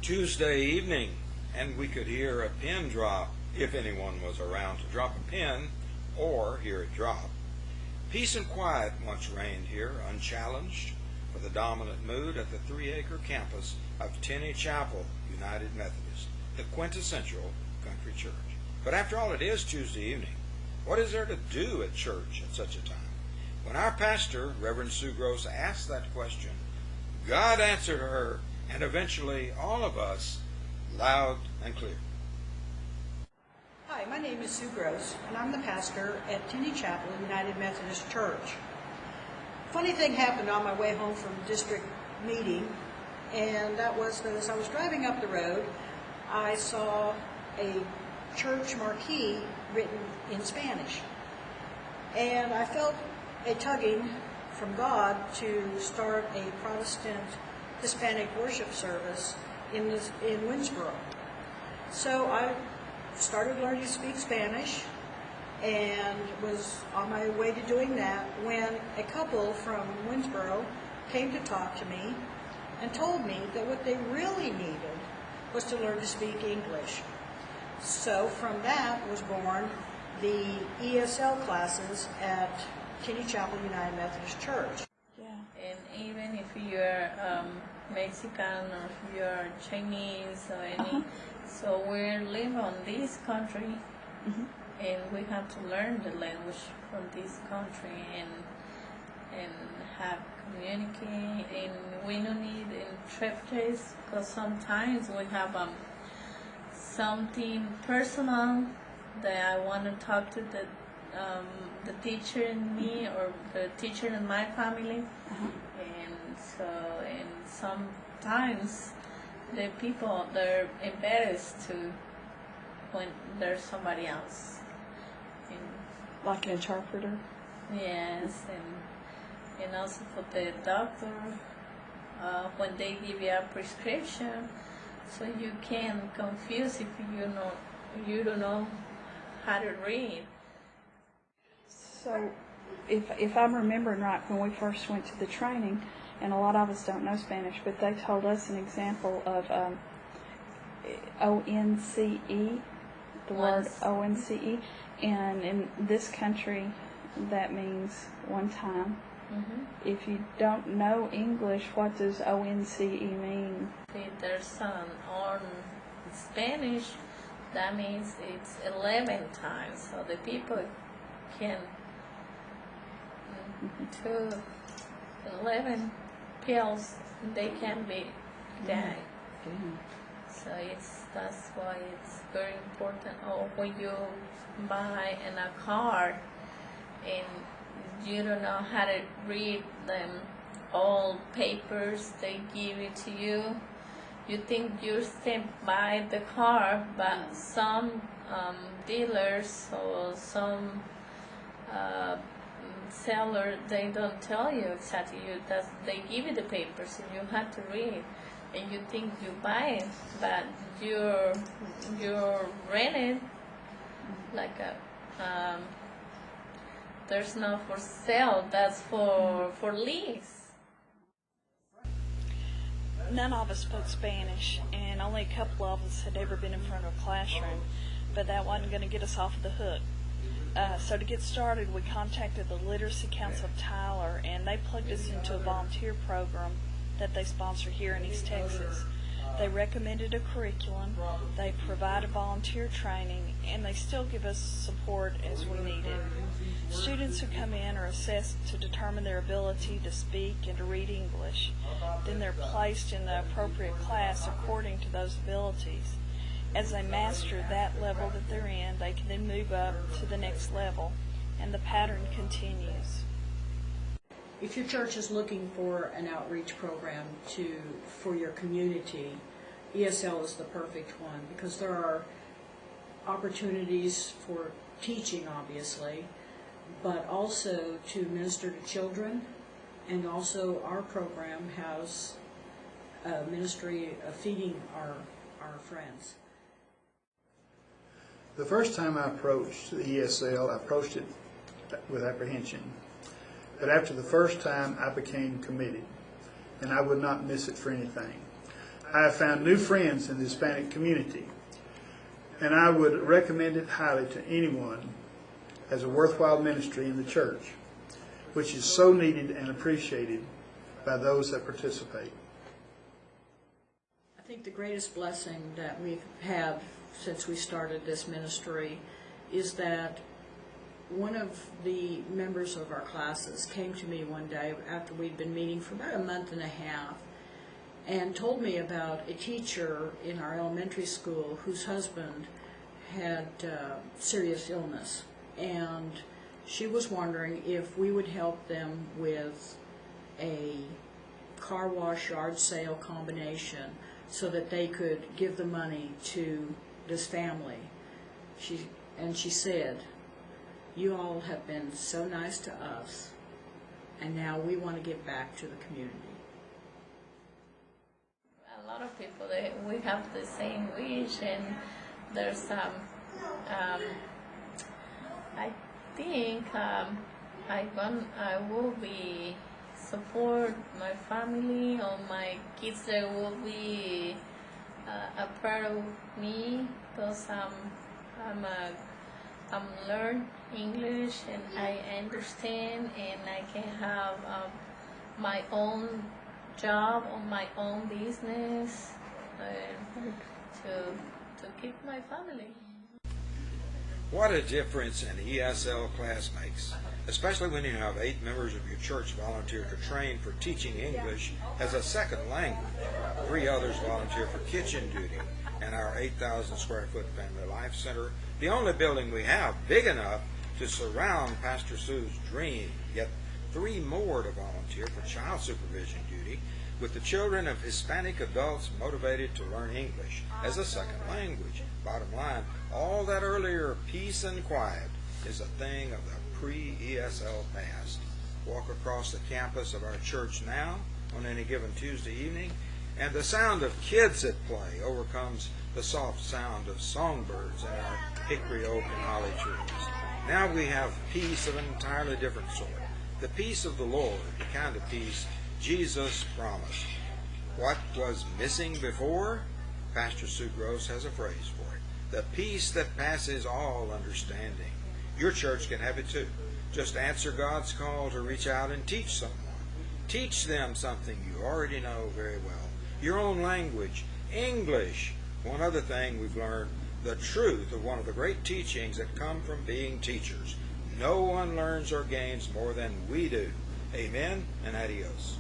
Tuesday evening, and we could hear a pin drop if anyone was around to drop a pin or hear it drop. Peace and quiet once reigned here, unchallenged, for the dominant mood at the 3-acre campus of Tinney Chapel United Methodist, the quintessential country church. But after all, it is Tuesday evening. What is there to do at church at such a time? When our pastor, Reverend Sue Gross, asked that question, God answered her, and eventually all of us, loud and clear. Hi, my name is Sue Gross, and I'm the pastor at Tinney Chapel United Methodist Church. Funny thing happened on my way home from district meeting, and that was that as I was driving up the road, I saw a church marquee written in Spanish. And I felt a tugging from God to start a Protestant Hispanic worship service in Winsboro. So I started learning to speak Spanish and was on my way to doing that when a couple from Winsboro came to talk to me and told me that what they really needed was to learn to speak English. So from that was born the ESL classes at Tinney Chapel United Methodist Church. Yeah, and even if you're Mexican or if you're Chinese or any, so we live on this country, and we have to learn the language from this country and have communicate, and we don't need interpreters because sometimes we have something personal that I want to talk to the teacher and me, or the teacher and my family, and sometimes the people, they're embarrassed to when there's somebody else. Like an interpreter? Yes, and also for the doctor, when they give you a prescription, so you can confuse if you don't know how to read. So, if I'm remembering right, when we first went to the training, and a lot of us don't know Spanish, but they told us an example of ONCE, the word ONCE, and in this country that means one time. If you don't know English, what does ONCE mean? There's on Spanish, that means it's 11 times, so the people can to 11 pills they can be died. So that's why it's very important. Or when you buy in a car and you don't know how to read them all papers they give it to you, you think you stand by the car, but some dealers or some seller, they don't tell you exactly. They give you the papers and you have to read, and you think you buy it, but you're rented like a there's no for sale, that's for lease. None of us spoke Spanish, and only a couple of us had ever been in front of a classroom, but that wasn't going to get us off the hook. So to get started, we contacted the Literacy Council of Tyler, and they plugged us into a volunteer program that they sponsor here in East Texas. They recommended a curriculum, they provided volunteer training, and they still give us support as we need it. Students who come in are assessed to determine their ability to speak and to read English. Then they're placed in the appropriate class according to those abilities. As they master that level that they're in, they can then move up to the next level, and the pattern continues. If your church is looking for an outreach program for your community, ESL is the perfect one, because there are opportunities for teaching, obviously, but also to minister to children, and also our program has a ministry of feeding our friends. The first time I approached the ESL, I approached it with apprehension. But after the first time, I became committed, and I would not miss it for anything. I have found new friends in the Hispanic community, and I would recommend it highly to anyone as a worthwhile ministry in the church, which is so needed and appreciated by those that participate. I think the greatest blessing that we've had since we started this ministry is that one of the members of our classes came to me one day after we'd been meeting for about a month and a half and told me about a teacher in our elementary school whose husband had serious illness, and she was wondering if we would help them with a car wash yard sale combination so that they could give the money to this family. She said, "You all have been so nice to us, and now we want to give back to the community." A lot of people, we have the same wish, and there's I think I will be support my family or my kids. They will be a part of me because I'm learn English and I understand, and I can have my own job or my own business to keep my family. What a difference an ESL class makes, especially when you have 8 members of your church volunteer to train for teaching English as a second language. 3 others volunteer for kitchen duty in our 8,000 square foot Family Life Center, the only building we have big enough to surround Pastor Sue's dream, yet 3 more to volunteer for child supervision duty with the children of Hispanic adults motivated to learn English as a second language. Bottom line, all that earlier peace and quiet is a thing of the pre-ESL past. Walk across the campus of our church now on any given Tuesday evening, and the sound of kids at play overcomes the soft sound of songbirds in our hickory oak and holly trees. Now we have peace of an entirely different sort. The peace of the Lord, the kind of peace Jesus promised. What was missing before? Pastor Sue Gross has a phrase for it. The peace that passes all understanding. Your church can have it too. Just answer God's call to reach out and teach someone. Teach them something you already know very well. Your own language, English. One other thing we've learned, the truth of one of the great teachings that come from being teachers. No one learns or gains more than we do. Amen and adios.